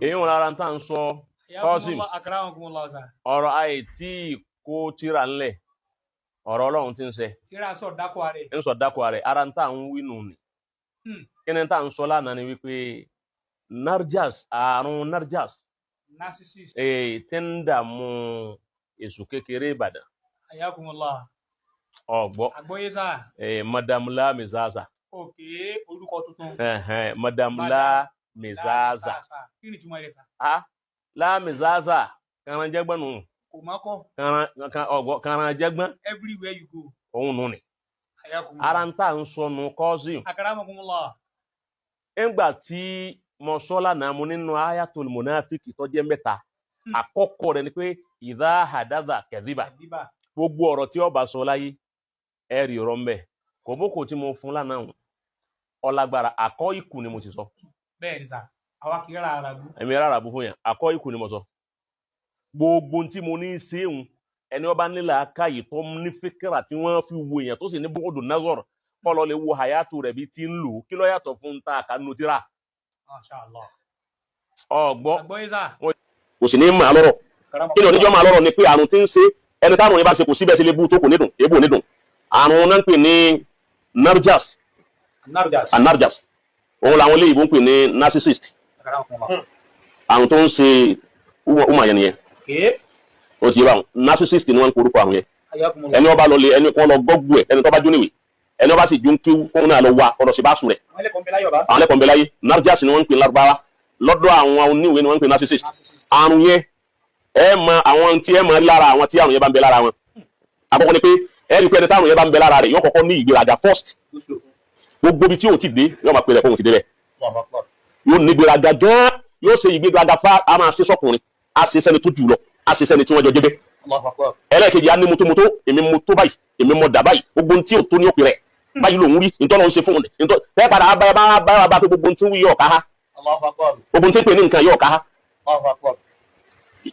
èyí wọn lára tá à ń sọ Qasim akramakumullah sa. ọ̀rọ̀ ayé tí kò tíra ńlẹ̀ ọ̀rọ̀ Ọlọ́run ti ń ṣe Tíra sọ dákọ̀ rẹ̀. ń sọ dákọ̀ rẹ̀ ara tá à ń wí nù ni kí ni tá à ń sọ lánàá ni wípé àrùn narjas Narcissist. tí ń dààmú èṣù kékeré Ìbàdàn Ayakumullah. ọ̀gbọ́ Àgbọ́yé sá. Madam La Mizaza Òkè orúkọ tuntun. Madam La Mizaza Kí ni túmọ̀ rẹ̀ sá? La Mizaza kàràǹjẹ́gbọ́n nù Kò má kọ́. kàràǹjẹ́gbọ́n Everywhere you go. òun nù ni Ayakumullah. ara ń tà ń sọnù Qasim Akramakumullah. ńgbà tí mo sọ lánàá mo nínú ayatul munafiki tó jẹ́ mẹ́ta àkọ́kọ́ rẹ̀ ni pé idha hadatha kadhiba Àdìbà. gbogbo ọ̀rọ̀ tí ó bá sọ láyé ẹ̀rì ọ̀rọ̀ ń bẹ̀ kò bókò tí mo fún lánàá ọlágbára àkọ́ ìkù ni mo ti sọ Bẹ́ẹ̀ ni sá. Àwa kì í ra ara bú. ẹ̀mí rárá bú fún yàn àkọ́ ìkù ni mo sọ gbogbo tí mo ní í ṣéun ẹni ọba nílà káyì tó ní fíkìrà tí wọ́n fi wo èèyàn tó sì ní bọ́ọ̀dù nazar kọ́lọ́ lè wo hayatu rẹ̀ bí ti ń lò kí ló yàtọ̀ fún ta àkànnù tíra Masha Allah. ọgbọ́ Àgbọ́yé sá. kò sì ní máa lọ́rọ̀ kí ni oníjọ́ máa lọ́rọ̀ ni pé àrùn tí ń ṣe ẹni táwọn yẹn bá ṣe kò síbẹ̀ sí lè bú tó kò nídùn èébù nídùn àrùn náà ń pè ní narjas òun làwọn eléyìí ń pè ní narcissist àrùn tó ń ṣe ọmọ yẹn nìyẹn ó ti yé báwọn narcissist ni wọ́n ń porúkọ àrùn yẹn ẹni ọba lọ lé ẹni kan lọ gbọ́gbù ẹ ẹni tó bá jóníwèé ẹni ọba sì jó ń kí kóun náà lọ wá ọ̀dọ̀ sí bá sùn rẹ̀ àwọn ẹlẹ́kọ̀ọ́ ń bẹ láyé narjas ni wọ́n ń pè lárúbáwá lọ́dọ̀ àwọn oníwèé ni wọ́n ń pè narcissist àrùn yẹn ẹ mọ àwọn tí ẹ mọ lára àwọn tí àrùn yẹn bá ń bẹ lára wọn àkọ́kọ́ ni pé ẹ rí i pé ẹni táwọn yẹn bá ń bẹ lára rẹ̀ yóò kọ́kọ́ ní ìgbéraga first gbogbo ibi tí o ti dé yóò máa pè rẹ̀ fóun ti dé bẹ́ẹ̀ yóò ní ìgbéraga gan yóò ṣe ìgbéraga fa a máa ṣe sọkùnrin a ṣe sẹ́ni tó jù lọ a ṣe sẹ́ni tí wọ́n jọ jẹ́gbẹ́ ẹlẹ́ẹ̀kejì á ní motomoto èmi moto báyìí èmi mọ dà báyìí gbogbo ohun tí ò tó ní òpin rẹ̀ báyìí lòun rí nítorí òun ṣe fún un bẹ́ẹ̀ padà bá pé gbogbo ohun tí ń wí yóò ká ha gbogbo ohun tí ń pè ní nǹkan yóò ká ha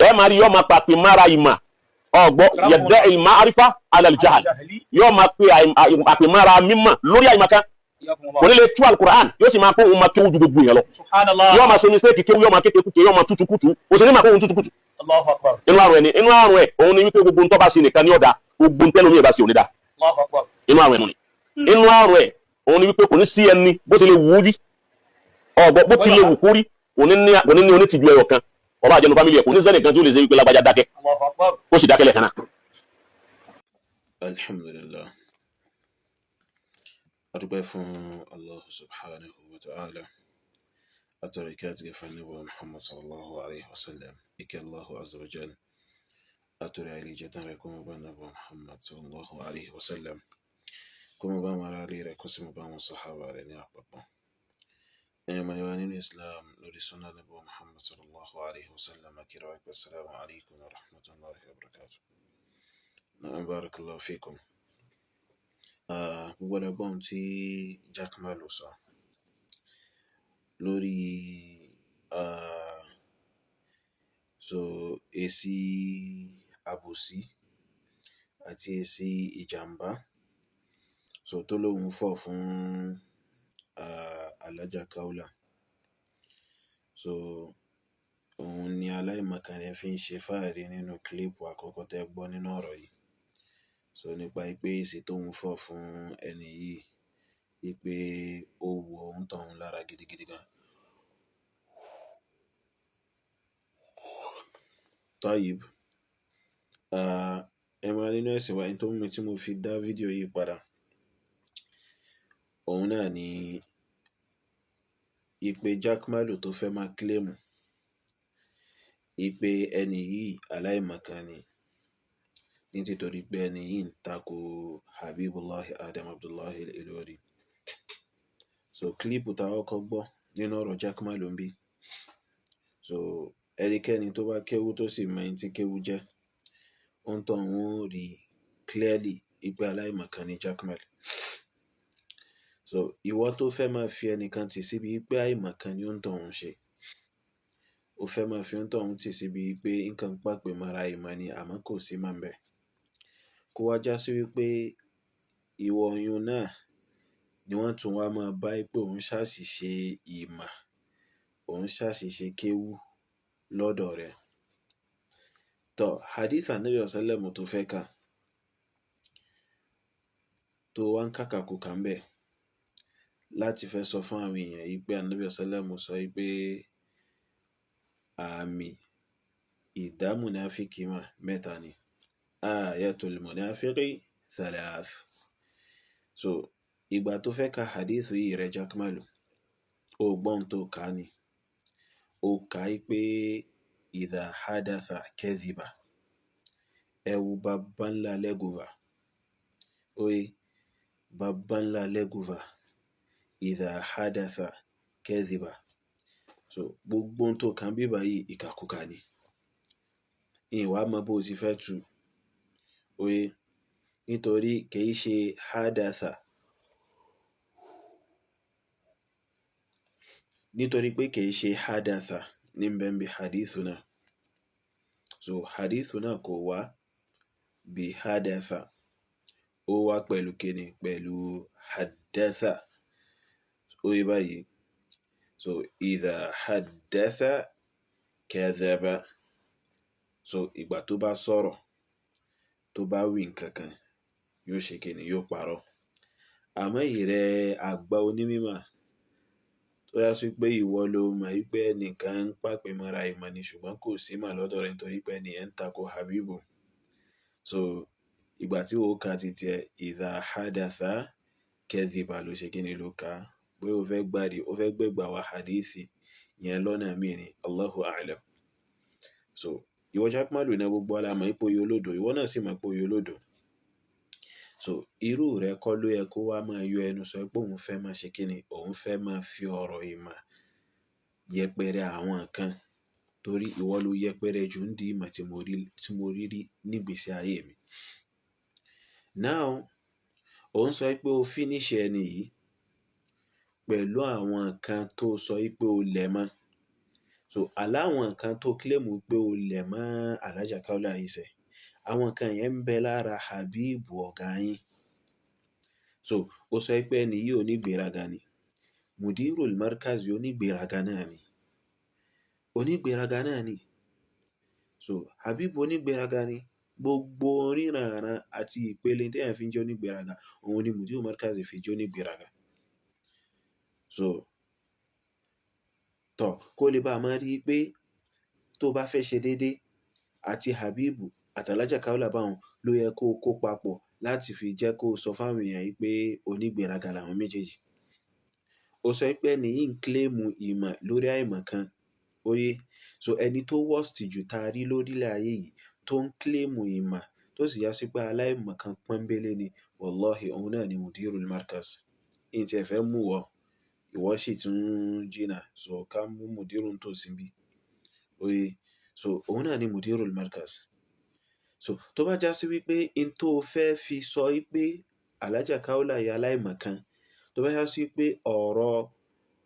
ẹ máa rí yóò máa pàpè mára ìmọ̀ ọgbọ́ yẹ̀dẹ́ ìmọ̀ àrífà alàlìjáhà yóò máa pè àpè mára mímọ̀ lórí àìmọ̀kan kò ní lè tú alukur'an yóò sì máa kó òun máa kéwú ju gbogbo yẹn lọ yóò máa ṣe mistake kéwú yóò máa kéke kúkè yóò máa tútù kútù ó sì ní máa kó òun tútù kútù inú àrùn ẹ̀ òun ni wípé gbogbo ntọ́ bá ṣe nìkan ní ọ̀dà gbogbo ntẹ́lómi ẹ̀ bá ṣe òní dá inú àrùn ẹ̀ nù ni inú àrùn ẹ̀ òun ni wípé kò ní sí ẹni bó ti lè wú rí ọgbọ́ bó ti lè wù kú rí kò ní ní onítìjú ẹyọ kan ọba àjẹnu fámìlì ẹ̀ kò ní sẹ́nì kan tí ó lè ṣe wípé lágbájá dákẹ́ ó sì dákẹ́ lẹ́ẹ̀kan náà. Alhamdulillah. Adúpẹ́ fún Allah subhanahu wa ta'ala. Atọrọ ìkẹ́ àti ìgẹ̀ fún Ànábì wa Muhammad sallallahu alayhi wa sallam. Ìkẹ́ Allahu azza wa jal. Atọrọ àìlèjẹ́ tán rẹ̀ kó mọ́ bá Ànábì wa Muhammad sallallahu alayhi wa sallam. Kó mọ́ bá wọn ará rí rẹ̀ kó sì mọ́ bá wọn sàhábà rẹ̀ ní àpapọ̀. Ẹ̀yọ́ máa yọ nínú Islam lórí sunnah Ànábì wa Muhammad sallallahu alayhi wa sallam. Akira wa assalamu alaykum wa rahmatullahi wa barakatuh. Na'am, barakallahu fikum. Gbogbo ẹgbọ́n tí Jack Malo sọ lórí so èsì àbòsí àti èsì ìjàmbá so tó lóun fọ̀ fún Alhaja Kaola so òun ni aláìmọ̀kan rẹ̀ fi ń ṣe fáàrí nínú kílípù àkọ́kọ́ tẹ́ gbọ́ nínú ọ̀rọ̀ yìí so nípa pé èsì tóun fọ̀ fún ẹni yìí wípé ó wọ òun tọ̀hún lára gidigidi gan. Tayib ẹ máa nínú ẹ̀sìn wa ní tó mú mi tí mo fi dá fídíò yìí padà òun náà ni ìpè Jack Malo tó fẹ́ máa kílèmù ìpè ẹni yìí aláìmọ̀kan ni nítorí pé ẹni yìí ń tako Habibullahi Adam Abdullahi Al-Ilori so kílípù táwọn kọ́ gbọ́ nínú ọ̀rọ̀ Jack Malo ń bí so ẹnikẹ́ni tó bá kéwú tó sì mọ ẹni tí kéwú jẹ́ ó ń tọ́ òun rí clearly ìpè aláìmọ̀kan ni Jack Malo so ìwọ tó fẹ́ máa fi ẹnìkan tì síbi pé àìmọ̀kan ni ó ń tọ́ òun ṣe ó fẹ́ máa fi ó ń tọ́ òun tì síbi pé nǹkan pàpè mọ́ra ìmọ̀ ni àmọ́ kò sí máa ń bẹ̀ kó wá já sí wípé ìwọ oyún náà ni wọ́n tún wá máa bá pé òun ṣàṣìṣe ìmọ̀ òun ṣàṣìṣe kéwú lọ́dọ̀ rẹ̀. Tọ́ hadith Ànábì sallam tó fẹ́ kà tó wá ń kàkàkùkà ń bẹ̀ láti fẹ́ sọ fún àwọn èèyàn yìí pé Ànábì sallam sọ pé àmì ìdá mùnáfíkì mẹ́ta ni, ayatul munafiqi thalath. So ìgbà tó fẹ́ ka hadith yìí rẹ̀ Jakmalu, ó gbọ́n tó kà ní, ó kà í pé idha hadatha kadhiba, ẹwu babban ńlá lẹ́gùvà, oye babban ńlá lẹ́gùvà, idha hadatha kadhiba. So gbogbo tó kàn bí báyìí ìkàkùkà ni, ìwà mọ bó ti fẹ́ tu, oye nítorí kìí ṣe hadatha, nítorí pé kìí ṣe hadatha ní bẹ́ẹ̀ hadithu náà. So hadithu náà kò wá bí hadatha, ó wá pẹ̀lú kíni, pẹ̀lú hadatha, oye báyìí. So idha hadatha kadhaba, so ìgbà tó bá sọ̀rọ̀, tó bá wí nǹkankan, yóò ṣe kíni, yóò parọ́. Àmọ́ ìrẹ́ àgbà onímímọ̀ tó yá sí pé ìwọ ló mọ̀ wípé ẹnìkan ń pàpè mọ́ra ìmọ̀ ni ṣùgbọ́n kò sí mà lọ́dọ̀ rẹ̀ nítorí pé ẹni ẹ̀ ń tako Habibu. So ìgbà tí ó ka ti tiẹ̀ idha hadatha kadhiba ló ṣe kíni, ló ka pé ó fẹ́ gbẹ̀gbà wa hadithi yẹn lọ́nà míì ni, Allahu a'lam. So ìwọ Jakmalu náà gbogbo alamọ̀ ipò yóò lòdò, ìwọ náà sì mọ̀ ipò yóò lòdò. So irú rẹ̀ kọ́ ló yẹ kó wá máa yọ ẹnu sọ pé òun fẹ́ máa ṣe kíni, òun fẹ́ máa fi ọ̀rọ̀ ìmọ̀ yẹpẹrẹ àwọn kan, torí ìwọ ló yẹpẹrẹ jù ń di ìmọ̀ tí mo rí nígbèsí ayé mi. Now òun sọ pé o finish ẹni yìí pẹ̀lú àwọn kan tó sọ pé o lẹ̀ mọ́. So aláwọn kan tó claim pé o lẹ̀ mọ́ Alhaja Kaola yìí sẹ́, àwọn kan yẹn ń bẹ lára Habibu ọ̀gá yín. So ó sọ pé ẹni yìí onígbéraga ni, Mudirul Markaz onígbéraga náà ni, onígbéraga náà ni. So Habibu onígbéraga ni, gbogbo ríranran àti ìpele tí èèyàn fi ń jẹ́ onígbéraga, òun ni Mudirul Markaz fi jẹ́ onígbéraga. So tọ́ kó lè bá a máa rí pé tó bá fẹ́ ṣe déédé àti Habibu àti Alhaja Kaola báwọn ló yẹ kó kó papọ̀ láti fi jẹ́ kó sọ fáwọn èèyàn pé onígbéraga làwọn méjèèjì. Ó sọ pé ẹni yìí ń claim ìmọ̀ lórí àìmọ̀ kan, oye. So ẹni tó worst jù ta rí lórílẹ̀ ayé yìí tó ń claim ìmọ̀ tó sì yá sí pé aláìmọ̀ kan pọ́nbélé ni, wallahi òun náà ni Mudirul Markaz. Ìyẹn tí ẹ fẹ́ mú ìwọ sì tún jìnnà, so ká mú Mudirun tó sí bí, oye. So òun náà ni Mudirul Markaz. So tó bá já sí wípé in tó fẹ́ fi sọ wípé Alhaja Kaola ya aláìmọ̀ kan, tó bá já sí wípé ọ̀rọ̀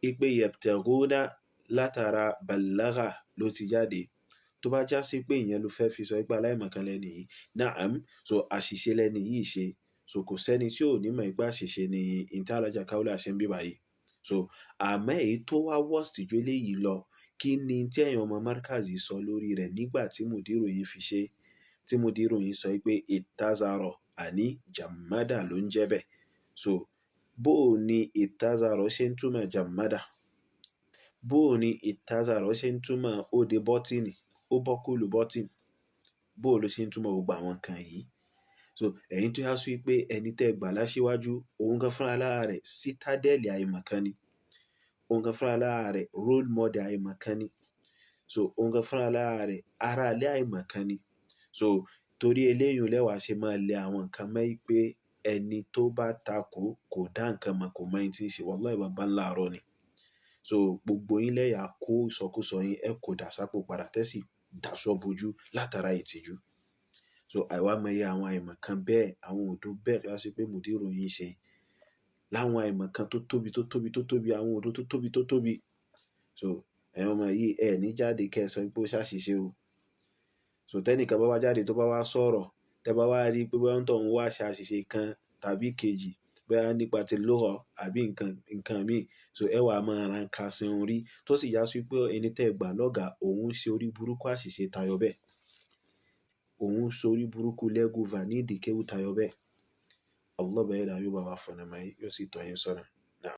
ipe yabtaghuna látara balagha ló ti jáde, tó bá já sí pé ìyẹn ló fẹ́ fi sọ pé aláìmọ̀ kan lẹ́ni yìí, na'am, so àṣìṣe lẹ́ni yìí ṣe. So kò sẹ́ni tí ò ní mọ̀ ìpé àṣìṣe ni ìta Alhaja Kaola ṣe ń bí báyìí. So àmọ́ èyí tó wá worst ju eléyìí lọ, kí ni tí ẹ̀yin ọmọ Markaz sọ lórí rẹ̀ nígbà tí Mudiru yìí fi ṣe, tí Mudiru yìí sọ pé ìtazarọ̀ àní jàmádà ló ń jẹ́ bẹ́ẹ̀. So bó ni ìtazarọ̀ ṣe ń túmọ̀ jàmádà, bó ni ìtazarọ̀ ṣe ń túmọ̀ ó de bọ́tìnì, ó bọ́kùlù bọ́tìnì, bó ló ṣe ń túmọ̀ gbogbo àwọn nǹkan yìí. So ẹ̀yin tó yá sí pé ẹni tẹ́ gbà láṣíwájú, òun gan fúnra lára rẹ̀ citadel àìmọ̀kan ni, òun gan fúnra lára rẹ̀ role model àìmọ̀kan ni, so òun gan fúnra lára rẹ̀ ara ilé àìmọ̀kan ni. So torí eléyìí lẹ́wà ṣe máa lẹ àwọn nǹkan mọ́ pé ẹni tó bá takò kò dá nǹkan mọ̀, kò mọ̀ ẹni tí ń ṣe, wallahi baba ńlá àárọ̀ ni. So gbogbo yín lẹ́yà kó ìsọkúsọ yín ẹ kò dà sápò padà tẹ́sì dàsọ bojú látara ìtìjú. So àìwá mẹ́yẹ àwọn àìmọ̀kan bẹ́ẹ̀, àwọn òdo bẹ́ẹ̀ tó yá sí pé Mudiru yìí ṣe, láwọn àìmọ̀kan tó tóbi, àwọn òdo tó tóbi. So ẹ̀yin ọmọ yìí ẹ̀ ní jáde kẹ́ sọ pé ó ṣàṣìṣe o. So tẹ́nìkan bá wá jáde tó bá wá sọ̀rọ̀, tẹ́ bá wá rí pé wọ́n tó ń wá ṣe àṣìṣe kan tàbí kejì, bẹ́ẹ̀ nípa ti lóhọ̀ àbí nǹkan míì so ẹ wà máa ra nǹkan sin orí tó sì yá sí pé ẹni tẹ́ gbà lọ́gà òun ṣe orí burúkú àṣìṣe tayọ bẹ́ẹ̀ òun ṣe orí burúkú lẹ́gùfà ní ìdíkéwù tayọ bẹ́ẹ̀ Allah bẹ̀rẹ̀ dà yóò bá wa fọ̀nà máa yóò sì tọ́ yín sọ́nà.